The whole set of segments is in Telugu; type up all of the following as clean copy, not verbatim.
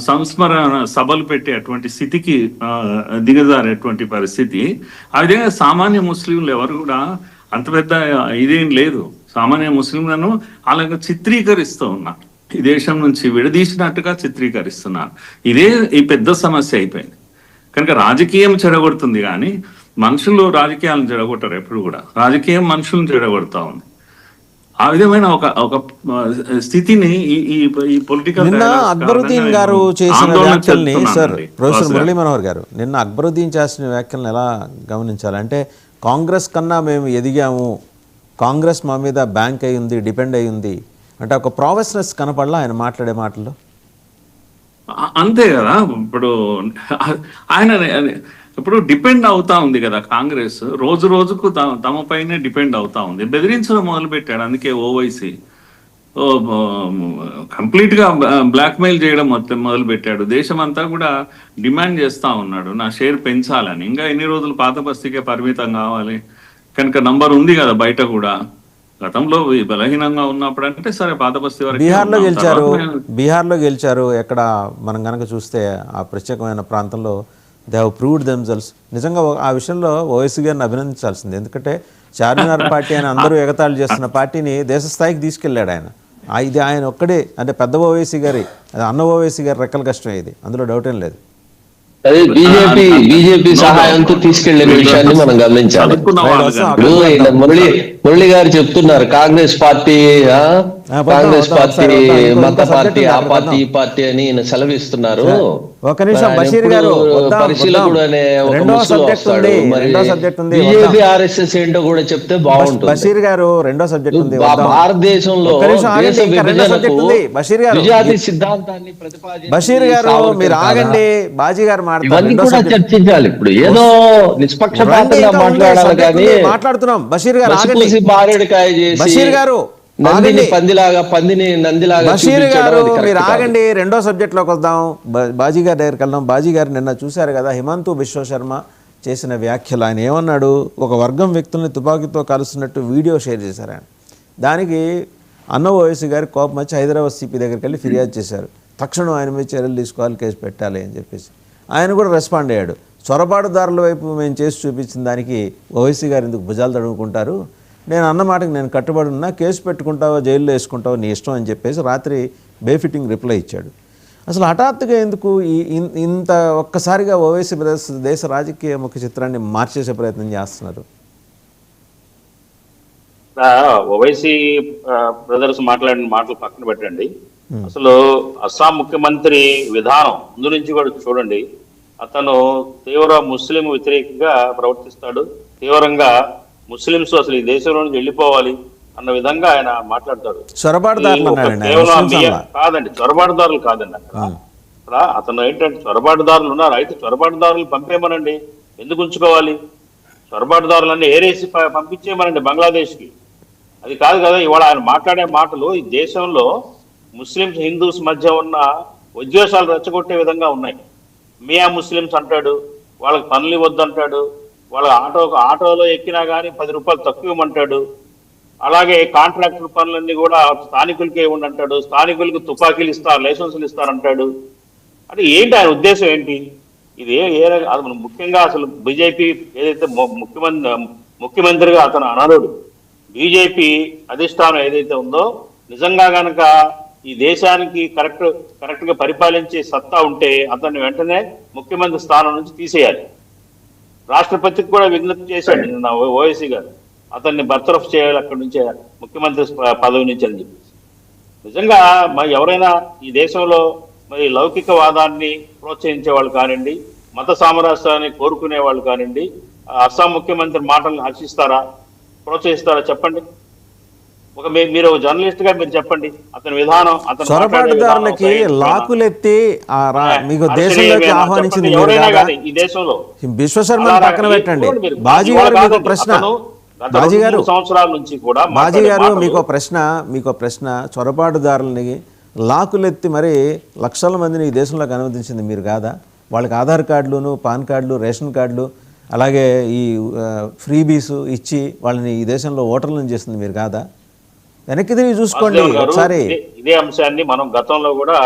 సంస్మరణ సభలు పెట్టే అటువంటి స్థితికి దిగజారేటువంటి పరిస్థితి. ఆ విధంగా సామాన్య ముస్లింలు ఎవరు కూడా అంత పెద్ద ఇదేం లేదు. సామాన్య ముస్లింలను అలాగ చిత్రీకరిస్తూ ఉన్నారు, ఈ దేశం నుంచి విడదీసినట్టుగా చిత్రీకరిస్తున్నారు. ఇదే ఈ పెద్ద సమస్య అయిపోయింది. కనుక రాజకీయం చెడగొడుతుంది కానీ మనుషులు రాజకీయాలను చెడగొట్టరు. ఎప్పుడు కూడా రాజకీయం మనుషులను చెడగొడతా ఉంది. ఆ విధమైన ఒక స్థితిని ఈ పొలిటికల్ నిన్న అక్బరుద్దీన్ గారు చేసిన వ్యాఖ్యల్ని సార్ ప్రొఫెసర్ మురళీ మనోహర్ గారు నిన్న అక్బరుద్దీన్ చేసిన వ్యాఖ్యలను ఎలా గమనించాలి? అంటే కాంగ్రెస్ కన్నా మేము ఎదిగాము, కాంగ్రెస్ మా మీద బ్యాంక్ అయి ఉంది, డిపెండ్ అయి ఉంది అంటే ఒక ప్రావెస్నెస్ కనపడలా ఆయన మాట్లాడే మాటల్లో? అంతే కదా. ఇప్పుడు ఆయన ఇప్పుడు డిపెండ్ అవుతా ఉంది కదా కాంగ్రెస్, రోజు రోజుకు తమ పైనే డిపెండ్ అవుతా ఉంది. బెదిరించడం మొదలు పెట్టాడు. అందుకే ఓవైసీ కంప్లీట్ గా బ్లాక్మెయిల్ చేయడం మొదలు పెట్టాడు. దేశం అంతా కూడా డిమాండ్ చేస్తా ఉన్నాడు, నా షేర్ పెంచాలని. ఇంకా ఎన్ని రోజులు పాత బస్తీకే పరిమితం కావాలి? కనుక నంబర్ ఉంది కదా బయట కూడా. గతంలో బలహీనంగా ఉన్నప్పుడు అంటే సరే పాత బస్తీ వరకు బీహార్లో గెలిచారు. ఎక్కడ మనం కనుక చూస్తే ఆ ప్రత్యేకమైన ప్రాంతంలో దే హ్యావ్ ప్రూవ్డ్ దెమ్సెల్వ్స్. నిజంగా ఆ విషయంలో ఓవైసీ గారిని అభినందించాల్సింది. ఎందుకంటే చార్మినార్ పార్టీ అని అందరూ ఎగతాళి చేస్తున్న పార్టీని దేశ స్థాయికి తీసుకెళ్ళాడు ఆయన. ఇది ఆయన ఒక్కడే అంటే పెద్ద ఓవైసీ గారి, అన్న ఓవైసీ గారి రెక్కల కష్టం ఇది, అందులో డౌట్ ఏం లేదు. అదే బీజేపీ సహాయంతో తీసుకెళ్లిన విషయాన్ని మనం గమనించాలి. మురళి గారు చెప్తున్నారు కాంగ్రెస్ పార్టీ మత పార్టీ, ఆ పార్టీ ఈ పార్టీ అని సెలవిస్తున్నారు. ఒక నిమిషం బషీర్ గారు, పరిశీలకుడు అనే ఒక ముస్లిం వస్తాడు. మరి బీజేపీ ఆర్ఎస్ఎస్ ఏంటో కూడా చెప్తే బాగుంటుంది. బషీర్ గారు రెండో సబ్జెక్ట్ ఉంది. భారతదేశంలో దేశ విభజనకు విజాతి సిద్ధాంతాన్ని ప్రతిపాదించి బషీర్ గారు మీరు ఆగండి, బాజీ గారు ఇవన్నీ కూడా చర్చించాలి. ఇప్పుడు ఏదో నిష్పక్షపాతంగా మాట్లాడాలి కానీ మాట్లాడుతున్నాం. బషీర్ గారు బారేడుకాయ చేసి బషీర్ గారు పందిని నందిలాగా బషీర్ గారు మీరు ఆగండి, రెండో సబ్జెక్ట్ లోకి వద్దాం. బాజీ గారి దగ్గరికి వెళ్దాం. బాజీ గారు నిన్న చూశారు కదా హిమంతు బిశ్వ శర్మ చేసిన వ్యాఖ్యలు. ఆయన ఏమన్నాడు? ఒక వర్గం వ్యక్తుల్ని తుపాకీతో కలుస్తున్నట్టు వీడియో షేర్ చేశారు ఆయన. దానికి అన్న ఓవైసీ గారి కోపం వచ్చి హైదరాబాద్ సిపి దగ్గరికి వెళ్ళి ఫిర్యాదు చేశారు. తక్షణం ఆయన మీద చర్యలు తీసుకోవాలి, కేసు పెట్టాలి అని చెప్పేసి. ఆయన కూడా రెస్పాండ్ అయ్యాడు. చొరబాటుదారుల వైపు మేము చేసి చూపించిన దానికి ఓవైసీ గారు ఎందుకు భుజాలు తడుముకుంటారు, నేను అన్న మాటకు నేను కట్టుబడి ఉన్నా, కేసు పెట్టుకుంటావో జైల్లో వేసుకుంటావో నీ ఇష్టం అని చెప్పేసి రాత్రి బేఫిటింగ్ రిప్లై ఇచ్చాడు. అసలు హఠాత్తుగా ఎందుకు ఇంత ఒక్కసారిగా ఓవైసీ బ్రదర్స్ దేశ రాజకీయ ముఖ చిత్రాన్ని మార్చేసే ప్రయత్నం చేస్తున్నారు? ఓవైసీ బ్రదర్స్ మాట్లాడిన మాటలు పక్కన పెట్టండి. అసలు అస్సాం ముఖ్యమంత్రి విధానం ముందు నుంచి కూడా చూడండి. అతను తీవ్ర ముస్లిం వ్యతిరేకంగా ప్రవర్తిస్తాడు. తీవ్రంగా ముస్లింస్ అసలు ఈ దేశంలో నుంచి వెళ్ళిపోవాలి అన్న విధంగా ఆయన మాట్లాడతాడు. కాదండి, చొరబాటుదారులు కాదండి. అక్కడ అతను ఏంటంటే చొరబాటుదారులు ఉన్నారు. అయితే చొరబాటుదారులు పంపేమనండి, ఎందుకు ఉంచుకోవాలి? చొరబాటుదారులన్నీ ఏరేసి పంపించేమనండి బంగ్లాదేశ్కి. అది కాదు కదా. ఇవాళ ఆయన మాట్లాడే మాటలు ఈ దేశంలో ముస్లింస్ హిందూస్ మధ్య ఉన్న ఉద్వేషాలు రెచ్చగొట్టే విధంగా ఉన్నాయి. మియా ముస్లింస్ అంటాడు, వాళ్ళకి పనులు ఇవ్వద్దంటాడు, వాళ్ళ ఆటోలో ఎక్కినా కానీ 10 రూపాయలు తక్కువ ఇవ్వమంటాడు. అలాగే కాంట్రాక్టర్ పనులన్నీ కూడా స్థానికులకే ఇవ్వండి అంటాడు, స్థానికులకు తుపాకీలు ఇస్తారు, లైసెన్సులు ఇస్తారంటాడు. అంటే ఏంటి ఆయన ఉద్దేశం ఏంటి? ఇది అది ముఖ్యంగా అసలు బీజేపీ ఏదైతే ముఖ్యమంత్రిగా అతను అనరుడు, బీజేపీ అధిష్టానం ఏదైతే ఉందో నిజంగా కనుక ఈ దేశానికి కరెక్ట్ గా పరిపాలించే సత్తా ఉంటే అతన్ని వెంటనే ముఖ్యమంత్రి స్థానం నుంచి తీసేయాలి. రాష్ట్రపతికి కూడా విజ్ఞప్తి చేశాడు నిన్న ఓవైసీ గారు, అతన్ని బర్తరఫ్ చేయాలి అక్కడి నుంచి, ముఖ్యమంత్రి పదవి నుంచి అని చెప్పేసి. నిజంగా మరి ఎవరైనా ఈ దేశంలో మరి లౌకికవాదాన్ని ప్రోత్సహించే వాళ్ళు కానివ్వండి, మత సామరస్యాన్ని కోరుకునే వాళ్ళు కానివ్వండి, అస్సాం ముఖ్యమంత్రి మాటలను హర్షిస్తారా, ప్రోత్సహిస్తారా? చెప్పండి. మీరు జర్నలిస్ట్ గా మీరు చెప్పండి. అతని విధానం, చొరబాటుదారులకి లాకులెత్తి మీకు దేశంలోకి ఆహ్వానించింది ఈ దేశంలో విశ్వశర్మ పక్కన పెట్టండి. బాజీ గారు మీకు ప్రశ్న, బాజీ గారు సంవత్సరాల నుంచి కూడా బాజీ గారు మీకో ప్రశ్న. చొరబాటుదారులని లాకులెత్తి మరి లక్షల మందిని ఈ దేశంలోకి అనుమతించింది మీరు కాదా? వాళ్ళకి ఆధార్ కార్డులు, పాన్ కార్డులు, రేషన్ కార్డులు, అలాగే ఈ ఫ్రీబీస్ ఇచ్చి వాళ్ళని ఈ దేశంలో ఓటర్లను చేసింది మీరు కాదా? వెనక్కి తిరిగి చూసుకోండి ఒకసారి. ఇదే అంశాన్ని మనం గతంలో కూడా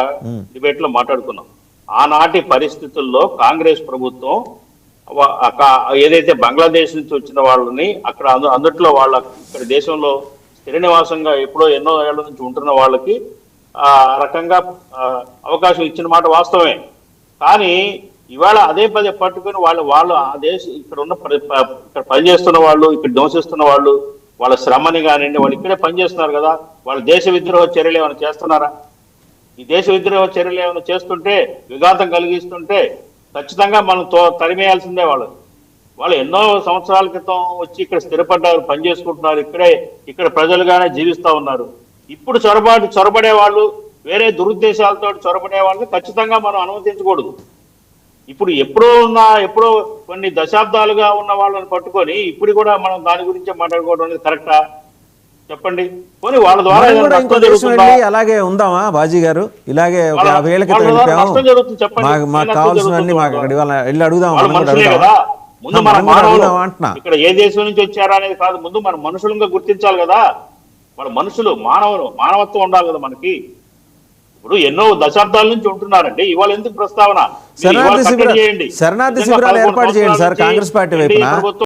డిబేట్ లో మాట్లాడుకున్నాం. ఆనాటి పరిస్థితుల్లో కాంగ్రెస్ ప్రభుత్వం ఏదైతే బంగ్లాదేశ్ నుంచి వచ్చిన వాళ్ళని అక్కడ అందుట్లో వాళ్ళ ఇక్కడ దేశంలో స్థిర నివాసంగా ఎప్పుడో ఎన్నో ఏళ్ల నుంచి ఉంటున్న వాళ్ళకి ఆ రకంగా అవకాశం ఇచ్చిన మాట వాస్తవమే. కానీ ఇవాళ అదే పదే పట్టుకుని వాళ్ళు ఆ ఇక్కడ ఉన్న ఇక్కడ పనిచేస్తున్న వాళ్ళు, ఇక్కడ నివసిస్తున్న వాళ్ళు, వాళ్ళ శ్రమని కానివ్వండి, వాళ్ళు ఇక్కడే పనిచేస్తున్నారు కదా, వాళ్ళ దేశ విద్రోహ చర్యలు ఏమైనా చేస్తున్నారా? ఈ దేశ విద్రోహ చర్యలు ఏమైనా చేస్తుంటే, విఘాతం కలిగిస్తుంటే ఖచ్చితంగా మనం తరిమేయాల్సిందే. వాళ్ళు ఎన్నో సంవత్సరాల క్రితం వచ్చి ఇక్కడ స్థిరపడ్డారు, పనిచేసుకుంటున్నారు, ఇక్కడ ప్రజలుగానే జీవిస్తూ ఉన్నారు. ఇప్పుడు చొరబడే వాళ్ళు, వేరే దురుద్దేశాలతో చొరబడే వాళ్ళని ఖచ్చితంగా మనం అనుమతించకూడదు. ఇప్పుడు ఎప్పుడో కొన్ని దశాబ్దాలుగా ఉన్న వాళ్ళని పట్టుకొని ఇప్పుడు కూడా మనం దాని గురించే మాట్లాడుకోవడం అనేది కరెక్టా? చెప్పండి. పోనీ వాళ్ళ ద్వారా అలాగే ఉందామా బాజీ గారు? ఇలాగే ఒక 50 ఏళ్ల క్రితం వెళ్ళిపోయాము, మాకు కావాల్సినవన్నీ మాకు అక్కడ వెళ్ళి అడుగుదాం. ముందు మన మానవులు ఇక్కడ ఏ దేశం నుంచి వచ్చారా అనేది కాదు, ముందు మన మనుషులుగా గుర్తించాలి కదా. వాళ్ళ మనుషులు, మానవత్వం ఉండాలి కదా మనకి. ఇప్పుడు ఎన్నో దశాబ్దాల నుంచి ఉంటున్నారండి, ఇవాళ ఎందుకు ప్రస్తావన? శరణార్థి శిబిరాలు ఏర్పాటు చేయండి సార్ కాంగ్రెస్ పార్టీ వైపున.